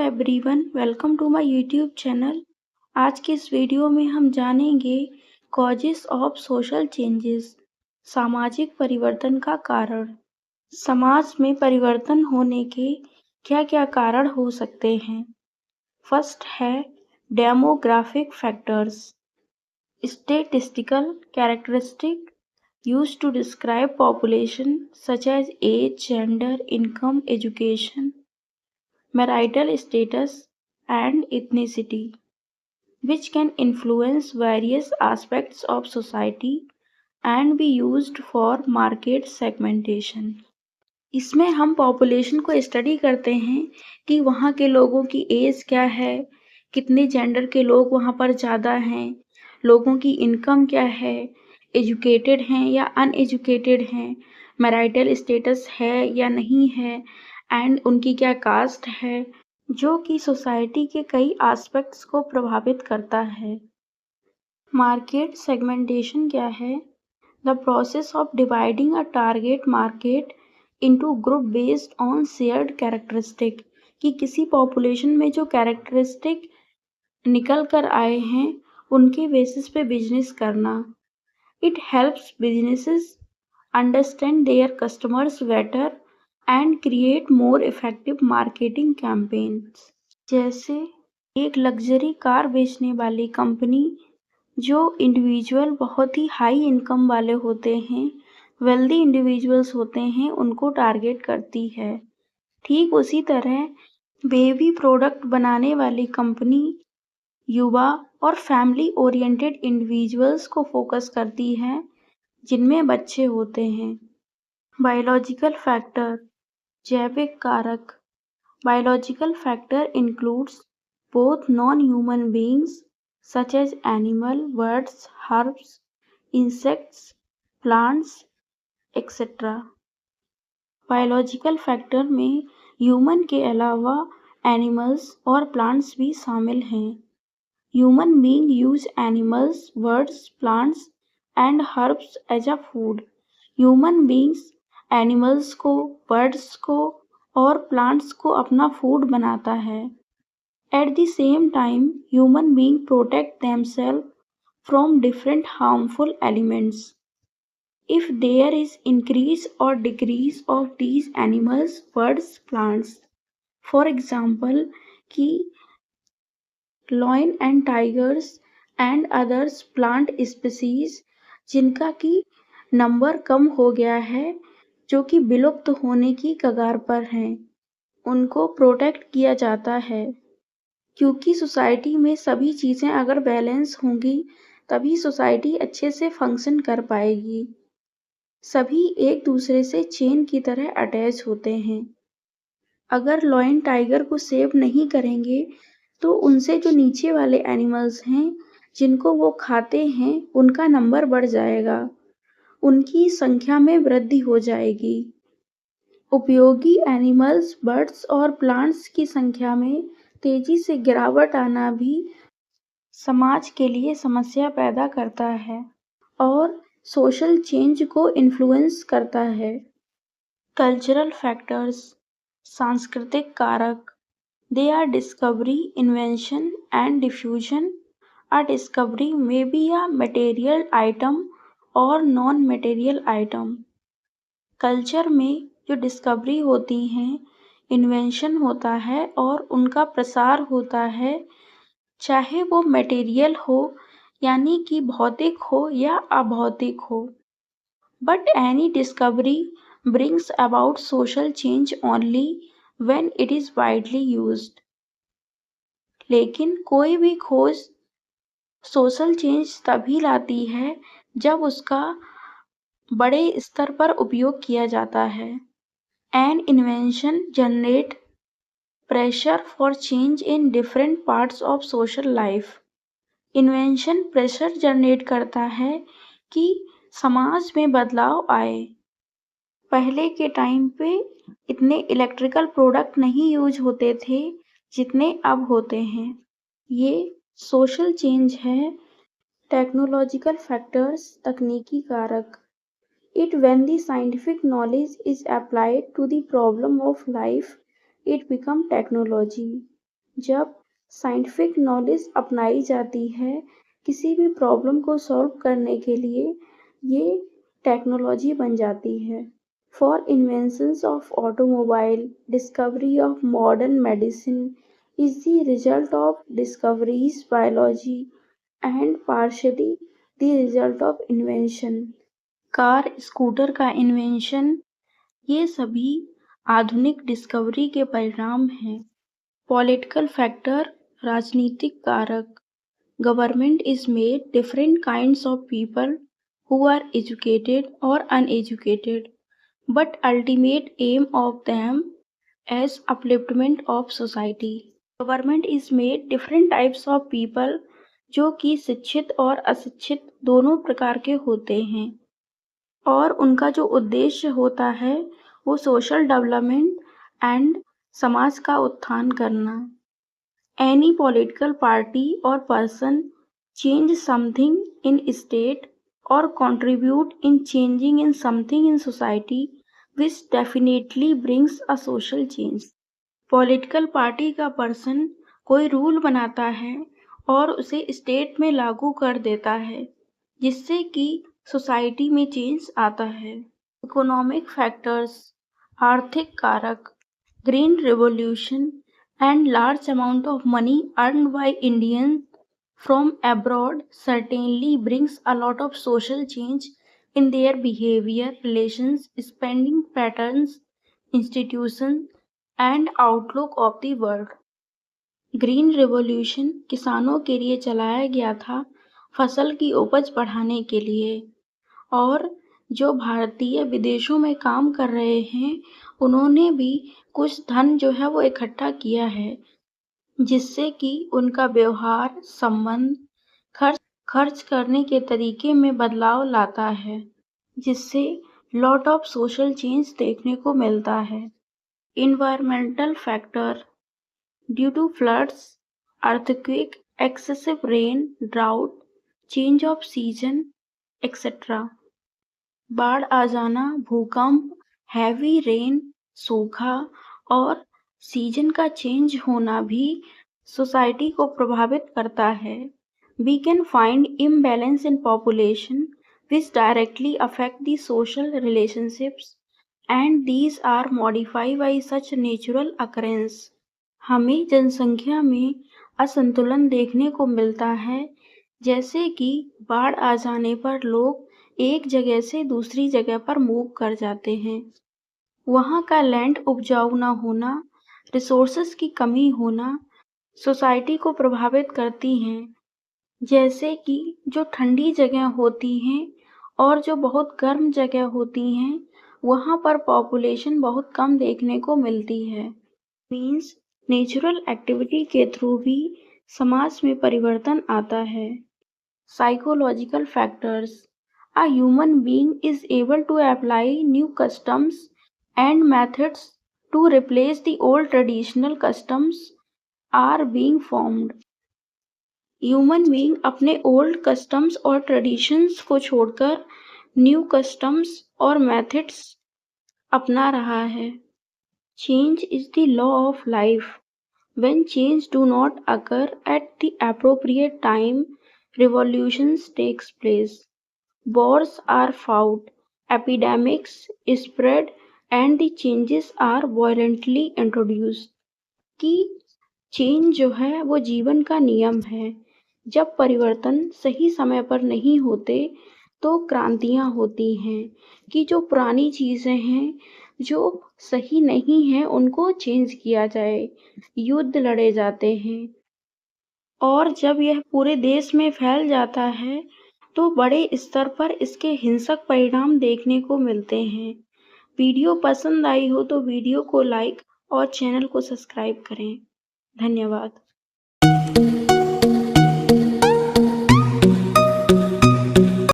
Everyone, welcome to my YouTube channel. आज के इस वीडियो में हम जानेंगे कॉजेस ऑफ सोशल चेंजेस, सामाजिक परिवर्तन का कारण। समाज में परिवर्तन होने के क्या-क्या कारण हो सकते हैं। फर्स्ट है demographic factors, statistical characteristic used to describe population such as age, gender, income, education, marital status and ethnicity, which can influence various aspects of society and be used for market segmentation। इसमें हम population को study करते हैं कि वहाँ के लोगों की एज क्या है, कितने जेंडर के लोग वहाँ पर ज़्यादा हैं, लोगों की इनकम क्या है, एजुकेटेड हैं या अनएजुकेटेड हैं, मैरिटल स्टेटस है या नहीं है एंड उनकी क्या कास्ट है, जो कि सोसाइटी के कई एस्पेक्ट्स को प्रभावित करता है। मार्केट सेगमेंटेशन क्या है? The process of dividing a target market into group based on shared characteristic, कि किसी पॉपुलेशन में जो कैरेक्टरिस्टिक निकल कर आए हैं उनके बेसिस पे बिजनेस करना। It helps businesses understand their customers better and create more effective marketing campaigns. जैसे एक लग्जरी कार बेचने वाली कंपनी जो इंडिविजुअल बहुत ही हाई इनकम वाले होते हैं, वेल्दी इंडिविजुअल्स होते हैं, उनको टारगेट करती है। ठीक उसी तरह बेबी प्रोडक्ट बनाने वाली कंपनी युवा और फैमिली ओरिएंटेड इंडिविजुअल्स को फोकस करती है जिनमें बच्चे होते हैं। बायोलॉजिकल फैक्टर, जैविक कारक। Biological factor includes both non-human beings such as animal, birds, herbs, insects, plants, etc. Biological factor में ह्यूमन के अलावा एनिमल्स और प्लांट्स भी शामिल हैं। Human being use animals, birds, plants and herbs as a food. Human beings animals को, birds को और प्लांट्स को अपना फूड बनाता है। At the same time human being protect themselves from different harmful elements. If there is increase और decrease of these animals, birds, plants, for example कि lion and tigers and others plant species जिनका कि number कम हो गया है, जो कि विलुप्त होने की कगार पर हैं, उनको प्रोटेक्ट किया जाता है। क्योंकि सोसाइटी में सभी चीज़ें अगर बैलेंस होंगी तभी सोसाइटी अच्छे से फंक्शन कर पाएगी। सभी एक दूसरे से चेन की तरह अटैच होते हैं। अगर लॉयन टाइगर को सेव नहीं करेंगे तो उनसे जो नीचे वाले एनिमल्स हैं जिनको वो खाते हैं उनका नंबर बढ़ जाएगा, उनकी संख्या में वृद्धि हो जाएगी। उपयोगी एनिमल्स, बर्ड्स और प्लांट्स की संख्या में तेजी से गिरावट आना भी समाज के लिए समस्या पैदा करता है और सोशल चेंज को इन्फ्लुएंस करता है। कल्चरल फैक्टर्स, सांस्कृतिक कारक। They are discovery, invention and diffusion. A discovery may be a material item और नॉन मटेरियल आइटम। कल्चर में जो डिस्कवरी होती हैं, इन्वेंशन होता है और उनका प्रसार होता है, चाहे वो मटेरियल हो यानी कि भौतिक हो या अभौतिक हो। But any discovery brings about social change only when it is widely used। लेकिन कोई भी खोज सोशल चेंज तभी लाती है जब उसका बड़े स्तर पर उपयोग किया जाता है। An invention generate pressure for change in different parts of social life। Invention pressure generate करता है कि समाज में बदलाव आए। पहले के टाइम पे इतने इलेक्ट्रिकल प्रोडक्ट नहीं यूज होते थे जितने अब होते हैं। ये सोशल चेंज है। टेक्नोलॉजिकल फैक्टर्स, तकनीकी कारक। It when the scientific knowledge is applied to the problem of life it become technology. जब साइंटिफिक नॉलेज अपनाई जाती है किसी भी प्रॉब्लम को सॉल्व करने के लिए, ये टेक्नोलॉजी बन जाती है। For inventions of automobile, discovery of modern medicine is the result of discoveries biology and partially the result of invention. Car, scooter का इन्वेंशन ये सभी आधुनिक डिस्कवरी के परिणाम हैं। पॉलिटिकल फैक्टर, राजनीतिक कारक, government is made different kinds of people who are educated or uneducated, but ultimate aim of them as upliftment of society. Government is made different types of people जो कि शिक्षित और अशिक्षित दोनों प्रकार के होते हैं और उनका जो उद्देश्य होता है वो सोशल डेवलपमेंट एंड समाज का उत्थान करना। Any political party or person change something in state or contribute in changing in something in society which definitely brings a social change. Political party का पर्सन कोई रूल बनाता है और उसे स्टेट में लागू कर देता है जिससे कि सोसाइटी में चेंज आता है। इकोनॉमिक फैक्टर्स, आर्थिक कारक, green revolution and large amount of money earned by Indians from abroad certainly brings a lot of social change in their behavior, relations, spending patterns, institutions and outlook of the world. Green revolution किसानों के लिए चलाया गया था फसल की उपज बढ़ाने के लिए और जो भारतीय विदेशों में काम कर रहे हैं उन्होंने भी कुछ धन जो है वो इकट्ठा किया है जिससे कि उनका व्यवहार, संबंध, खर्च करने के तरीके में बदलाव लाता है जिससे लॉट ऑफ सोशल चेंज देखने को मिलता है। Environmental factor due to floods, earthquake, excessive rain, drought, change of season etcetera. बाढ़ आ जाना, भूकंप, हैवी रेन, सूखा और सीजन का चेंज होना भी सोसाइटी को प्रभावित करता है। We can find imbalance in population which directly affect the social relationships and these are modified by such natural occurrence. हमें जनसंख्या में असंतुलन देखने को मिलता है जैसे कि बाढ़ आ जाने पर लोग एक जगह से दूसरी जगह पर मूव कर जाते हैं। वहाँ का लैंड उपजाऊ ना होना, रिसोर्सेस की कमी होना सोसाइटी को प्रभावित करती हैं जैसे कि जो ठंडी जगह होती हैं और जो बहुत गर्म जगह होती हैं वहाँ पर पॉपुलेशन बहुत कम देखने को मिलती है। मीन्स नेचुरल एक्टिविटी के थ्रू भी समाज में परिवर्तन आता है। Psychological factors, a human being is able to apply new customs and methods to replace the old traditional customs are being formed. Human being अपने ओल्ड कस्टम्स और ट्रेडिशंस को छोड़कर न्यू कस्टम्स और मेथड्स अपना रहा है। Change is the law of life. When change do not occur at the appropriate time, revolutions takes place. Wars are fought, epidemics spread and the changes are violently introduced. कि change जो है वो जीवन का नियम है। जब परिवर्तन सही समय पर नहीं होते तो क्रांतियाँ होती हैं कि जो पुरानी चीज़ें हैं जो सही नहीं हैं उनको चेंज किया जाए, युद्ध लड़े जाते हैं और जब यह पूरे देश में फैल जाता है तो बड़े स्तर पर इसके हिंसक परिणाम देखने को मिलते हैं। वीडियो पसंद आई हो तो वीडियो को लाइक और चैनल को सब्सक्राइब करें। धन्यवाद।